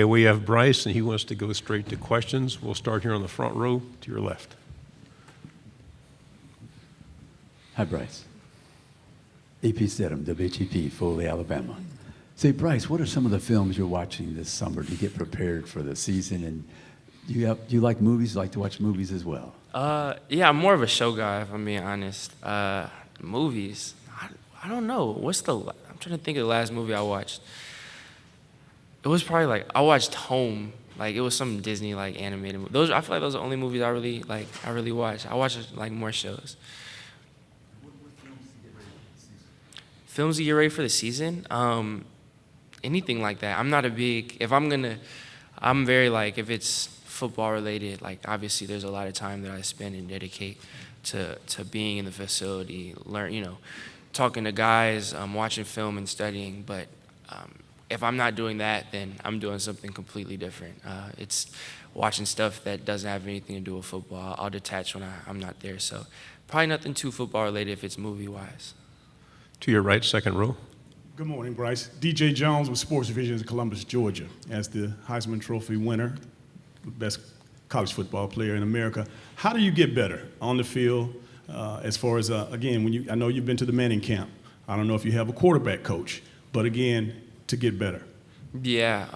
Okay, we have Bryce, and he wants to go straight to questions. We'll start here on the front row to your left. Hi, Bryce. AP Stedham, WHEP, Foley, Alabama. Say, Bryce, what are some of the films you're watching this summer to get prepared for the season? And do you like movies? You like to watch movies as well? Yeah, I'm more of a show guy, if I'm being honest. Movies, I don't know. I'm trying to think of the last movie I watched. It was probably I watched Home. It was some Disney animated movie. I feel like those are the only movies I really watch. I watch more shows. What films to get ready for the season? Films to get ready for the season? Anything like that. I'm not a big, I'm very if it's football related, obviously there's a lot of time that I spend and dedicate to being in the facility, talking to guys, watching film and studying. But if I'm not doing that, then I'm doing something completely different. It's watching stuff that doesn't have anything to do with football. I'll detach when I'm not there. So probably nothing too football related if it's movie wise. To your right, second row. Good morning, Bryce. DJ Jones with Sports Division in Columbus, Georgia, as the Heisman Trophy winner, best college football player in America. How do you get better on the field as far as, again, I know you've been to the Manning camp. I don't know if you have a quarterback coach, but again, to get better. Yeah,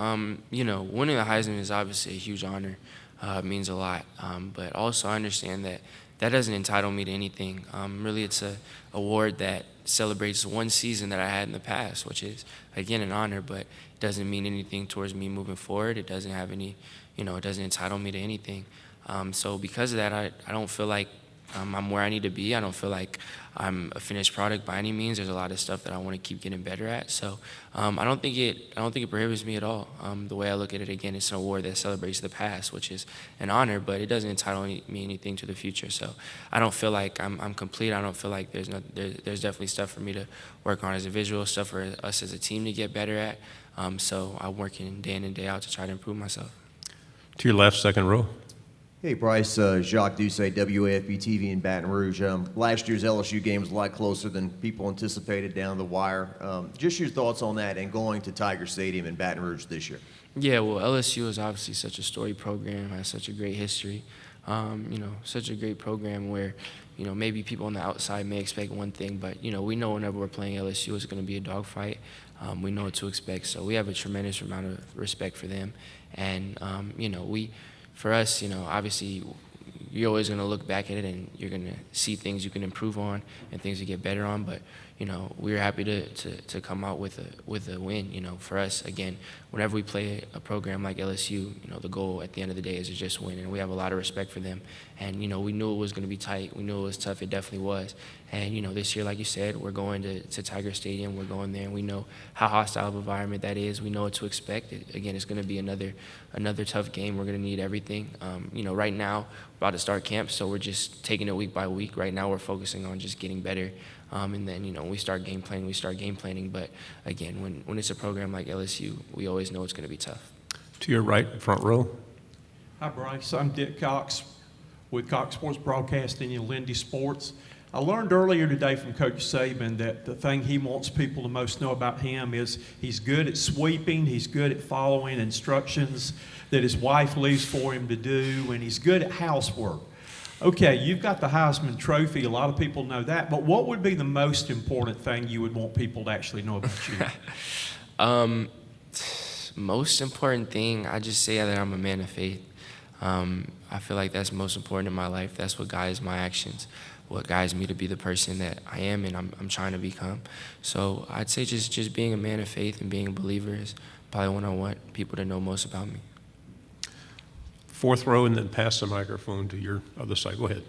winning the Heisman is obviously a huge honor. It means a lot. But also I understand that doesn't entitle me to anything. Really, it's an award that celebrates one season that I had in the past, which is, again, an honor, but it doesn't mean anything towards me moving forward. It doesn't have any, it doesn't entitle me to anything. So because of that, I don't feel like I'm where I need to be. I don't feel like I'm a finished product by any means. There's a lot of stuff that I want to keep getting better at. So I don't think it prohibits me at all. The way I look at it, again, it's an award that celebrates the past, which is an honor, but it doesn't entitle me anything to the future. So I don't feel like I'm complete. I don't feel like there's definitely stuff for me to work on as a visual, stuff for us as a team to get better at. So I'm working day in and day out to try to improve myself. To your left, second row. Hey, Bryce, Jacques Doucet, WAFB-TV in Baton Rouge. Last year's LSU game was a lot closer than people anticipated down the wire. Just your thoughts on that and going to Tiger Stadium in Baton Rouge this year. Yeah, well, LSU is obviously such a storied program, has such a great history. Such a great program where, maybe people on the outside may expect one thing, but, we know whenever we're playing LSU, it's going to be a dogfight. We know what to expect, so we have a tremendous amount of respect for them. And, for us, obviously, you're always going to look back at it and you're going to see things you can improve on and things to get better on. But, we're happy to come out with a win. For us, again, whenever we play a program like LSU, the goal at the end of the day is to just win. And we have a lot of respect for them. And, we knew it was going to be tight. We knew it was tough. It definitely was. And, this year, like you said, we're going to Tiger Stadium. We're going there, and we know how hostile of an environment that is. We know what to expect. Again, it's going to be another tough game. We're going to need everything. Right now, we're about to start camp, so we're just taking it week by week. Right now, we're focusing on just getting better. And then, when we start game planning. But, again, when it's a program like LSU, we always know it's going to be tough. To your right, front row. Hi, Bryce. I'm Dick Cox with Cox Sports Broadcasting in Lindy Sports. I learned earlier today from Coach Saban that the thing he wants people to most know about him is he's good at sweeping, he's good at following instructions that his wife leaves for him to do, and he's good at housework. Okay, you've got the Heisman Trophy. A lot of people know that, but what would be the most important thing you would want people to actually know about you? Most important thing, I just say that I'm a man of faith. I feel like that's most important in my life. That's what guides my actions, what guides me to be the person that I am and I'm trying to become. So I'd say just being a man of faith and being a believer is probably what I want people to know most about me. Fourth row, and then pass the microphone to your other side. Go ahead.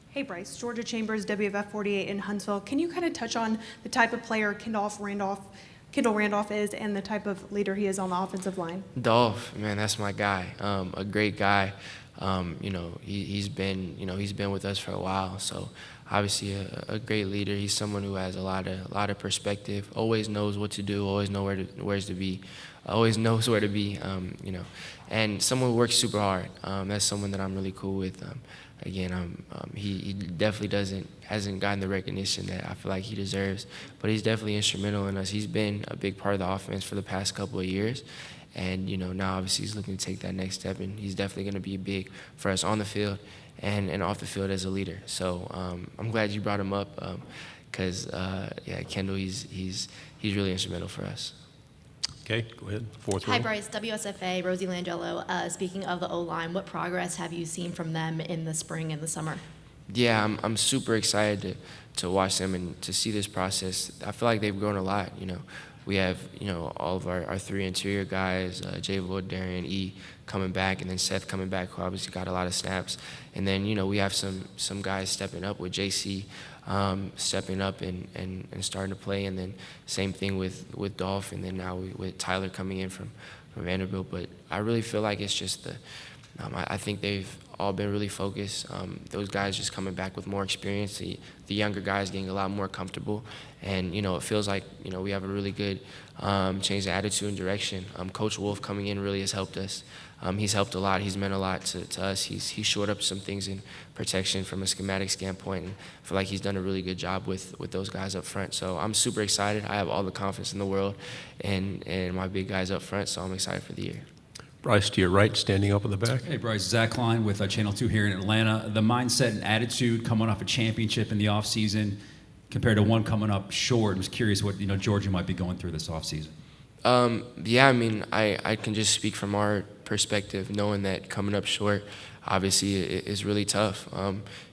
Hey, Bryce. Georgia Chambers, WFF 48 in Huntsville. Can you kind of touch on the type of player Kendall Randolph is and the type of leader he is on the offensive line? Dolph, man, that's my guy. A great guy. He's been with us for a while. So obviously a great leader. He's someone who has a lot of perspective. Always knows what to do. Always knows where to be. Always knows where to be. And someone who works super hard. That's someone that I'm really cool with. again, he definitely hasn't gotten the recognition that I feel like he deserves, but he's definitely instrumental in us. He's been a big part of the offense for the past couple of years, and now obviously he's looking to take that next step, and he's definitely going to be big for us on the field and off the field as a leader. So I'm glad you brought him up, because Kendall, he's really instrumental for us. Okay, go ahead. Fourth row. Hi, Bryce. WSFA, Rosie Langello. Speaking of the O-line, what progress have you seen from them in the spring and the summer? Yeah, I'm super excited to watch them and to see this process. I feel like they've grown a lot. We have all of our three interior guys, Jay Lloyd, Darian, E coming back, and then Seth coming back, who obviously got a lot of snaps. And then we have some guys stepping up with JC. Stepping up and starting to play, and then same thing with Dolph, and then now with Tyler coming in from Vanderbilt. But I really feel like it's just I think they've all been really focused. Those guys just coming back with more experience. The younger guys getting a lot more comfortable, and it feels like we have a really good change of attitude and direction. Coach Wolf coming in really has helped us. He's helped a lot. He's meant a lot to us. He's shored up some things in protection from a schematic standpoint, and I feel like he's done a really good job with those guys up front. So I'm super excited. I have all the confidence in the world and my big guys up front, so I'm excited for the year. Bryce, to your right, standing up in the back. Hey, Bryce. Zach Klein with Channel 2 here in Atlanta. The mindset and attitude coming off a championship in the offseason compared to one coming up short. I was curious what Georgia might be going through this offseason. I can just speak from our perspective, knowing that coming up short, obviously, is really tough.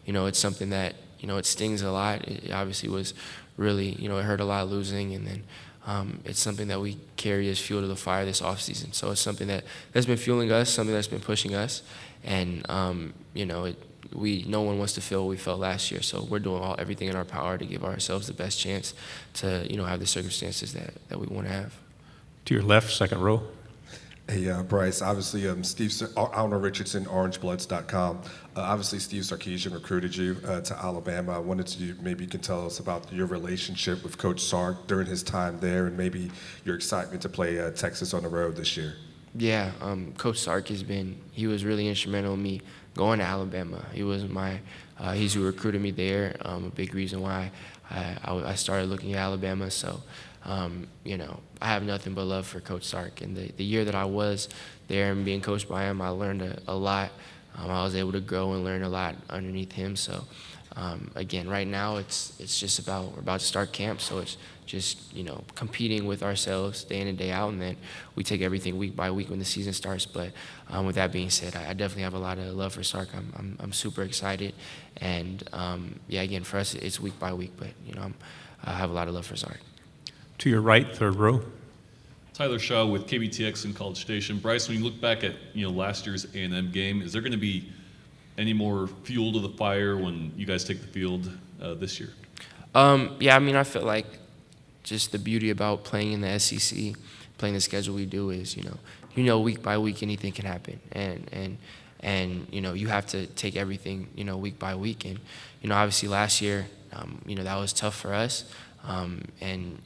It's something that, it stings a lot. It obviously was really, it hurt a lot losing, and then it's something that we carry as fuel to the fire this offseason. So it's something that's been fueling us, something that's been pushing us, and, no one wants to feel what we felt last year, so we're doing everything in our power to give ourselves the best chance to, have the circumstances that we want to have. To your left, second row. Hey, Bryce, obviously, Alner Richardson, orangebloods.com. Obviously, Steve Sarkisian recruited you to Alabama. I wanted to, maybe you can tell us about your relationship with Coach Sark during his time there, and maybe your excitement to play Texas on the road this year. Yeah, Coach Sark he was really instrumental in me going to Alabama. He was he's who recruited me there, a big reason why I started looking at Alabama. So, I have nothing but love for Coach Sark. And the year that I was there and being coached by him, I learned a lot. I was able to grow and learn a lot underneath him. So, again, right now it's just we're about to start camp, so it's just, competing with ourselves day in and day out, and then we take everything week by week when the season starts. But with that being said, I definitely have a lot of love for Sark. I'm super excited, and again, for us it's week by week, but I have a lot of love for Sark. To your right, third row. Tyler Shaw with KBTX and College Station. Bryce, when you look back at last year's A&M game, is there going to be any more fuel to the fire when you guys take the field this year? I feel like just the beauty about playing in the SEC, playing the schedule we do is, week by week anything can happen, and you have to take everything week by week, and obviously last year that was tough for us, and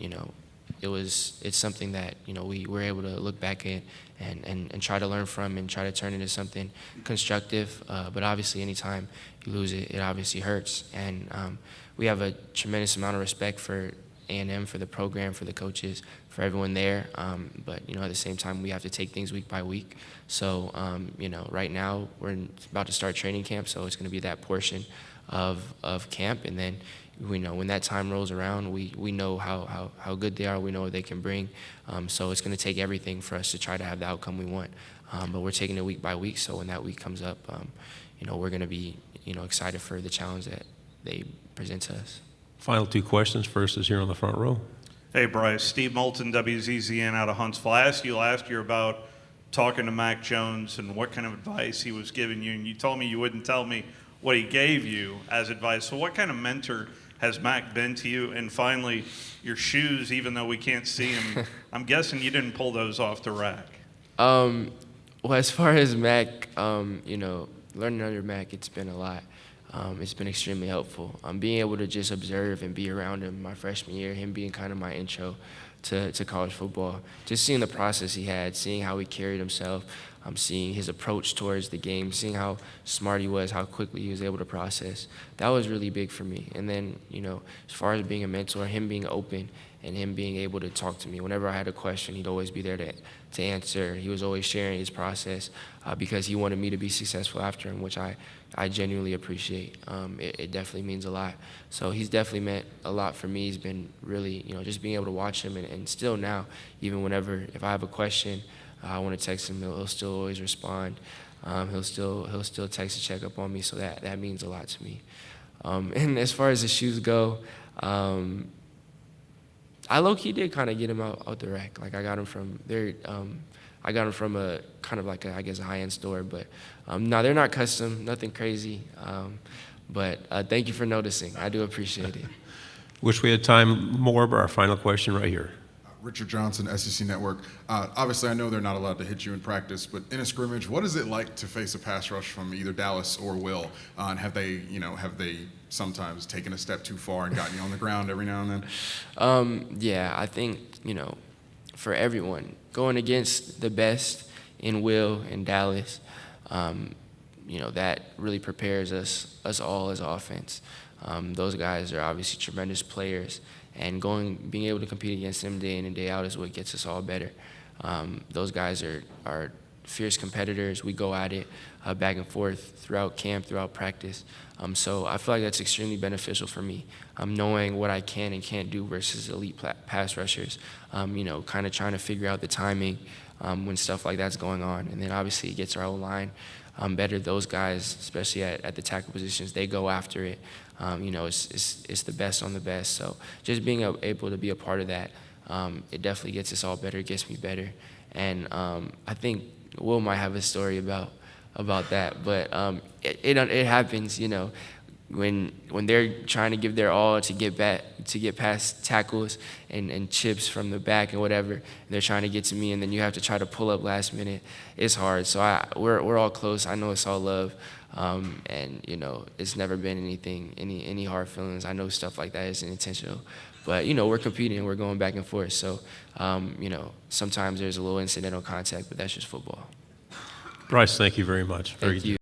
it's something that we were able to look back at and try to learn from and try to turn into something constructive. But obviously, anytime you lose it, it obviously hurts. And we have a tremendous amount of respect for A&M, for the program, for the coaches, for everyone there. But at the same time, we have to take things week by week. So right now we're about to start training camp, so it's going to be that portion of camp, and then we know when that time rolls around, we know how good they are, we know what they can bring. So it's going to take everything for us to try to have the outcome we want. But we're taking it week by week, so when that week comes up, we're going to be excited for the challenge that they present to us. Final two questions. First is here on the front row. Hey, Bryce. Steve Moulton, WZZN out of Huntsville. I asked you last year about talking to Mac Jones and what kind of advice he was giving you, and you told me you wouldn't tell me what he gave you as advice. So what kind of mentor has Mac been to you? And finally, your shoes, even though we can't see them, I'm guessing you didn't pull those off the rack. Well, as far as Mac, learning under Mac, it's been a lot. it's been extremely helpful. Being able to just observe and be around him my freshman year, him being kind of my intro to college football, just seeing the process he had, seeing how he carried himself, seeing his approach towards the game, seeing how smart he was, how quickly he was able to process. That was really big for me. And then, as far as being a mentor, him being open and him being able to talk to me. Whenever I had a question, he'd always be there to answer. He was always sharing his process because he wanted me to be successful after him, which I genuinely appreciate. It definitely means a lot. So he's definitely meant a lot for me. He's been really, just being able to watch him and still now, even whenever, if I have a question, I want to text him, he'll still always respond. He'll still text to check up on me, so that means a lot to me. And as far as the shoes go, I low-key did kind of get him out the rack. Like I got him from a kind of like a high-end store, but no, they're not custom, nothing crazy. But thank you for noticing. I do appreciate it. Wish we had time more, but our final question right here. Richard Johnson, SEC Network. Obviously, I know they're not allowed to hit you in practice, but in a scrimmage, what is it like to face a pass rush from either Dallas or Will? And have they sometimes taken a step too far and gotten you on the ground every now and then? Yeah, I think, for everyone, going against the best in Will and Dallas, that really prepares us all as offense. Those guys are obviously tremendous players, and being able to compete against them day in and day out is what gets us all better. Those guys are fierce competitors. We go at it back and forth throughout camp, throughout practice. So I feel like that's extremely beneficial for me, knowing what I can and can't do versus elite pass rushers, kind of trying to figure out the timing when stuff like that's going on. And then obviously it gets our O-line better. Those guys, especially at the tackle positions, they go after it. It's the best on the best. So just being able to be a part of that, it definitely gets us all better. It gets me better. And I think Will might have a story about that, but it happens, when they're trying to give their all to get past tackles and chips from the back and whatever, and they're trying to get to me, and then you have to try to pull up last minute. It's hard. So we're all close. I know it's all love, and it's never been any hard feelings. I know stuff like that isn't intentional, but we're competing. We're going back and forth. So sometimes there's a little incidental contact, but that's just football. Bryce, thank you very much. Thank you.